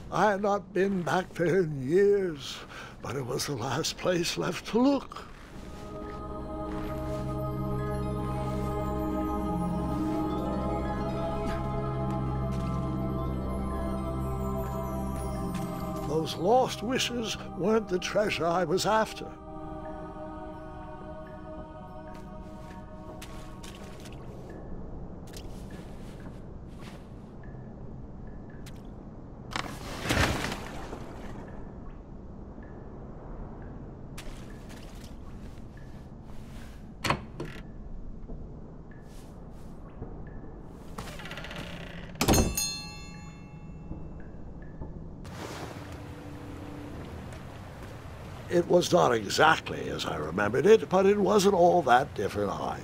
I had not been back there in years, but it was the last place left to look. Those lost wishes weren't the treasure I was after. It was not exactly as I remembered it, but it wasn't all that different either.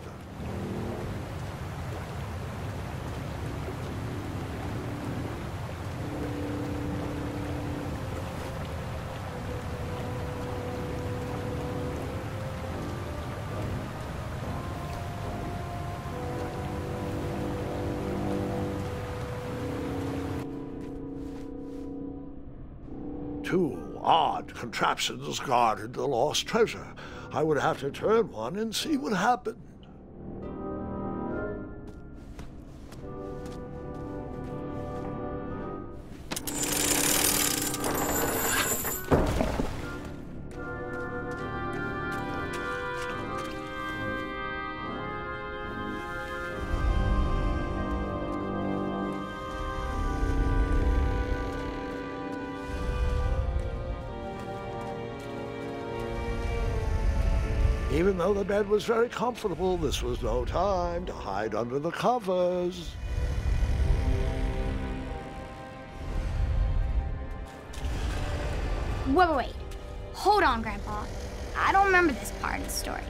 Two odd contraptions guarded the lost treasure. I would have to turn one and see what happened. Even though the bed was very comfortable, this was no time to hide under the covers. Wait. Hold on, Grandpa. I don't remember this part of the story.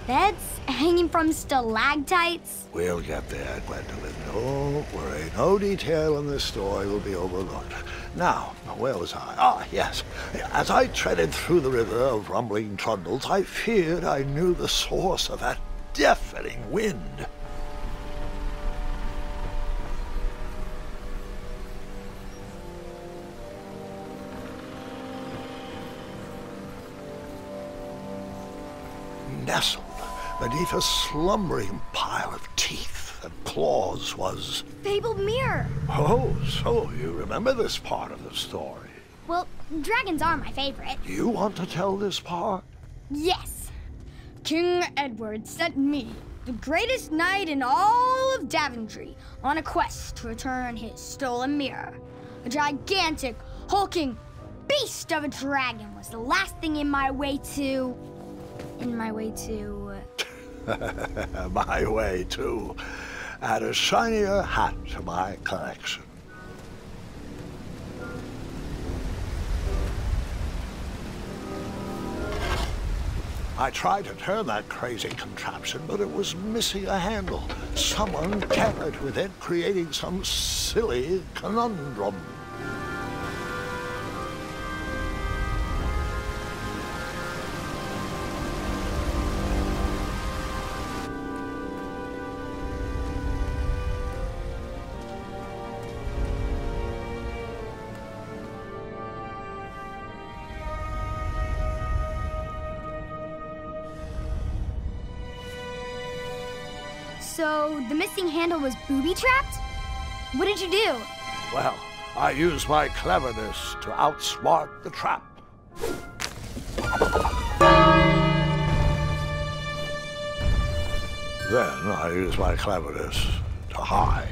Beds hanging from stalactites? We'll get there, Gwendolyn. Don't worry. No detail in this story will be overlooked. Now, where was I? Ah, yes. As I treaded through the river of rumbling trundles, I feared I knew the source of that deafening wind. Nestled beneath a slumbering pile of teeth and claws was... Fabled mirror. Oh, so you remember this part of the story? Well, dragons are my favorite. Do you want to tell this part? Yes. King Edward sent me, the greatest knight in all of Daventry, on a quest to return his stolen mirror. A gigantic, hulking beast of a dragon was the last thing in my way to... My way to add a shinier hat to my collection. I tried to turn that crazy contraption, but it was missing a handle. Someone tampered with it, creating some silly conundrum. So, the missing handle was booby-trapped? What did you do? Well, I used my cleverness to outsmart the trap. Then I used my cleverness to hide.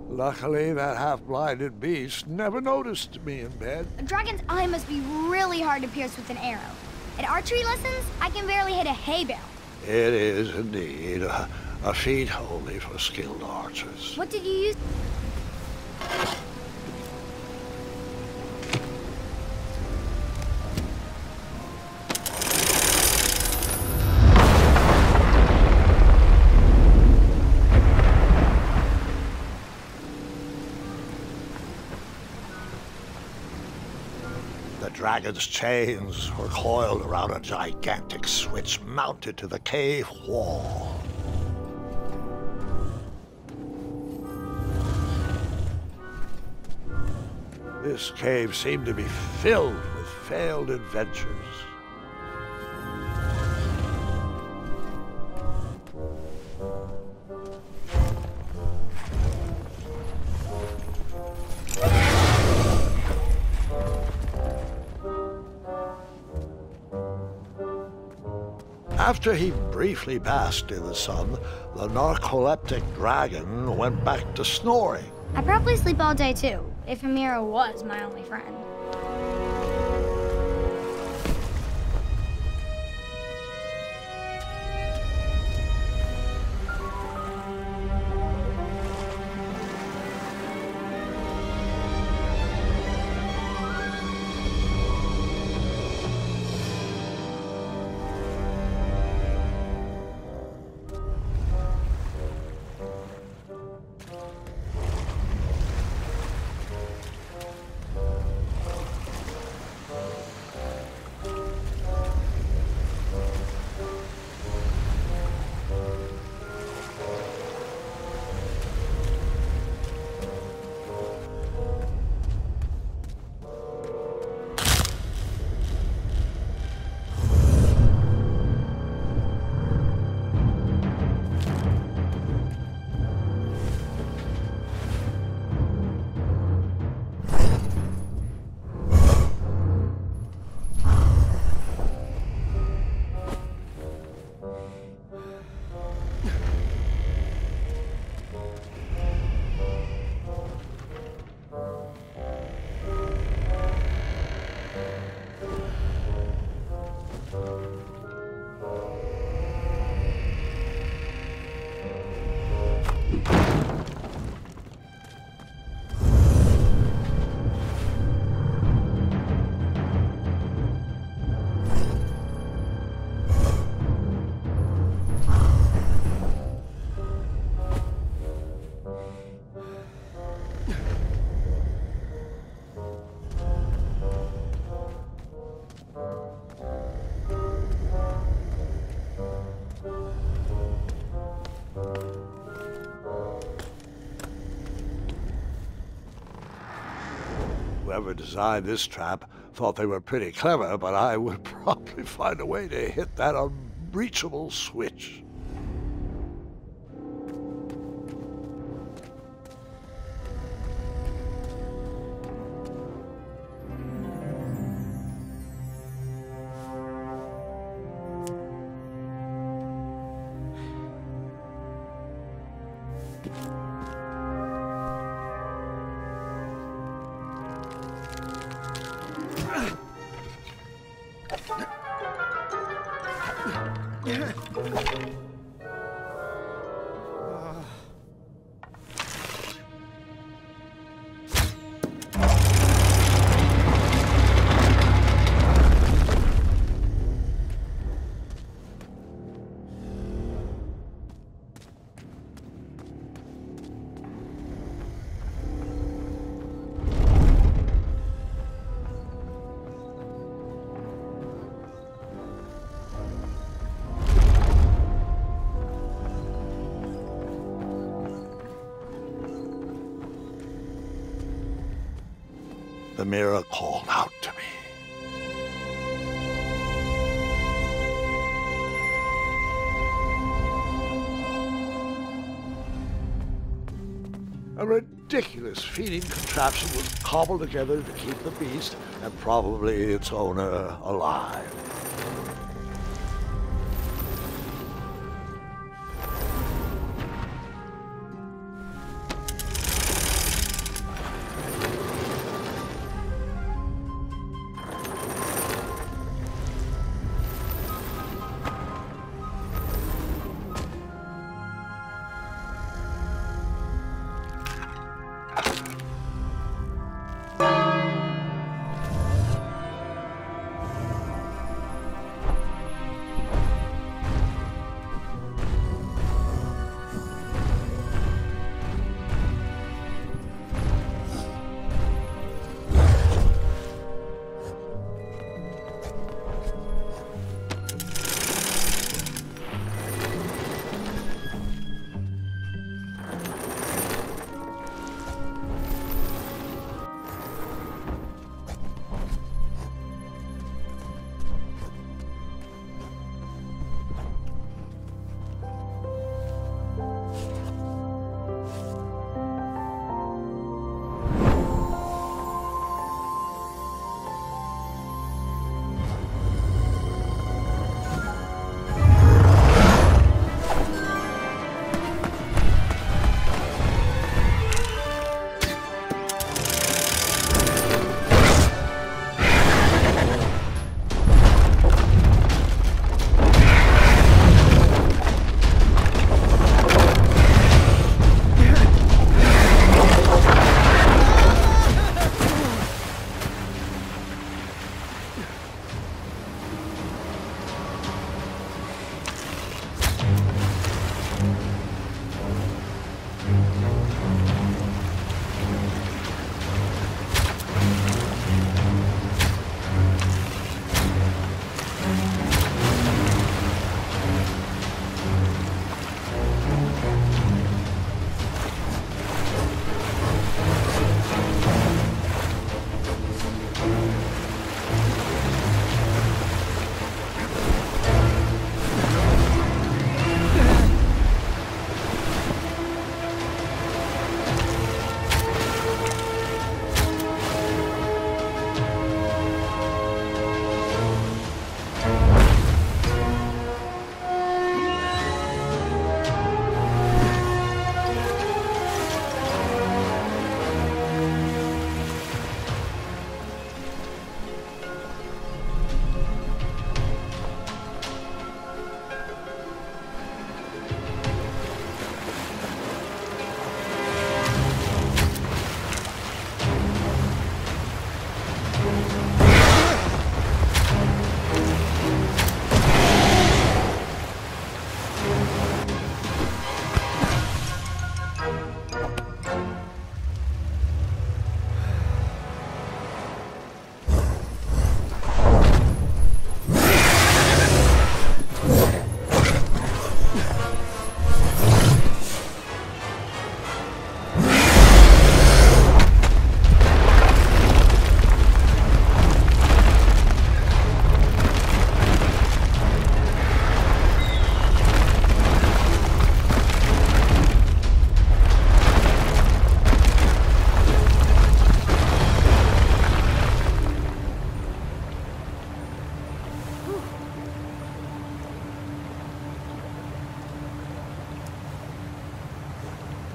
Luckily, that half-blinded beast never noticed me in bed. A dragon's eye must be really hard to pierce with an arrow. At archery lessons, I can barely hit a hay bale. It is indeed a feat only for skilled archers. What did you use? dragon's chains were coiled around a gigantic switch mounted to the cave wall. This cave seemed to be filled with failed adventures. After he briefly basked in the sun, the narcoleptic dragon went back to snoring. I'd probably sleep all day too, if Amira was my only friend. Whoever designed this trap thought they were pretty clever, but I would probably find a way to hit that unreachable switch. The mirror called out to me. A ridiculous feeding contraption was cobbled together to keep the beast and probably its owner alive.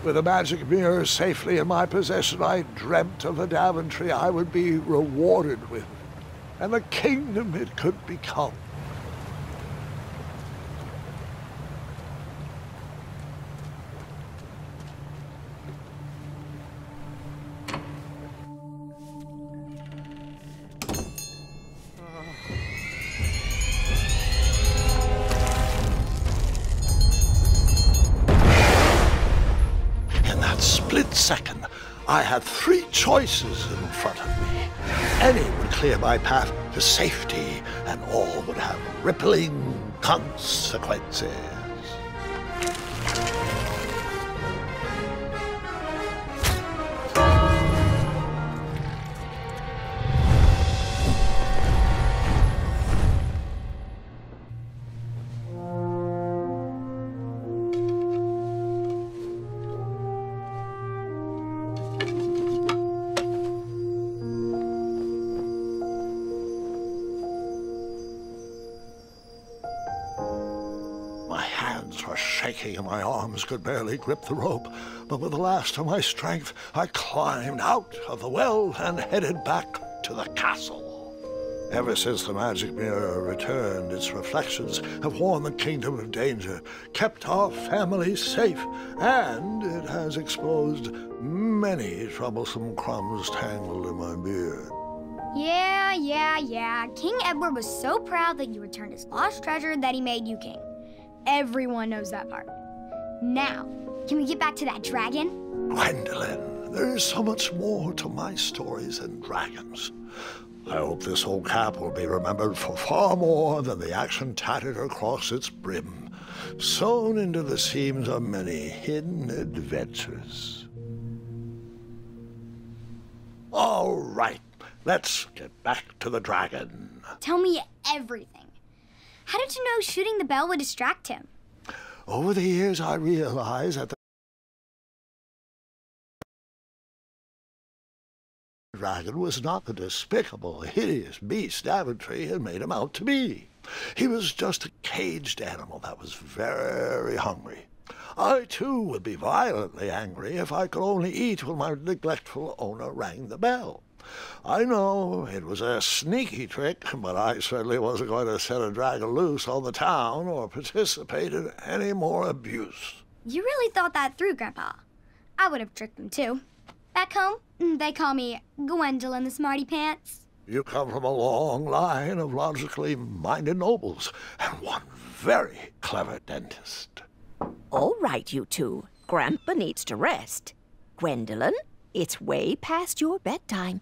With the magic mirror safely in my possession, I dreamt of the Daventry I would be rewarded with, and the kingdom it could become. Split second, I had three choices in front of me. Any would clear my path to safety, and all would have rippling consequences. My hands were shaking and my arms could barely grip the rope, but with the last of my strength, I climbed out of the well and headed back to the castle. Ever since the magic mirror returned, its reflections have warned the kingdom of danger, kept our family safe, and it has exposed many troublesome crumbs tangled in my beard. Yeah. King Edward was so proud that you returned his lost treasure that he made you king. Everyone knows that part. Now, can we get back to that dragon? Gwendolyn, there is so much more to my stories than dragons. I hope this old cap will be remembered for far more than the action tattered across its brim, sewn into the seams of many hidden adventures. All right, let's get back to the dragon. Tell me everything. How did you know shooting the bell would distract him? Over the years, I realized that the dragon was not the despicable, hideous beast Daventry had made him out to be. He was just a caged animal that was very hungry. I, too, would be violently angry if I could only eat when my neglectful owner rang the bell. I know it was a sneaky trick, but I certainly wasn't going to set a dragon loose on the town or participate in any more abuse. You really thought that through, Grandpa. I would have tricked him, too. Back home, they call me Gwendolyn the Smarty Pants. You come from a long line of logically minded nobles, and one very clever dentist. All right, you two. Grandpa needs to rest. Gwendolyn, it's way past your bedtime.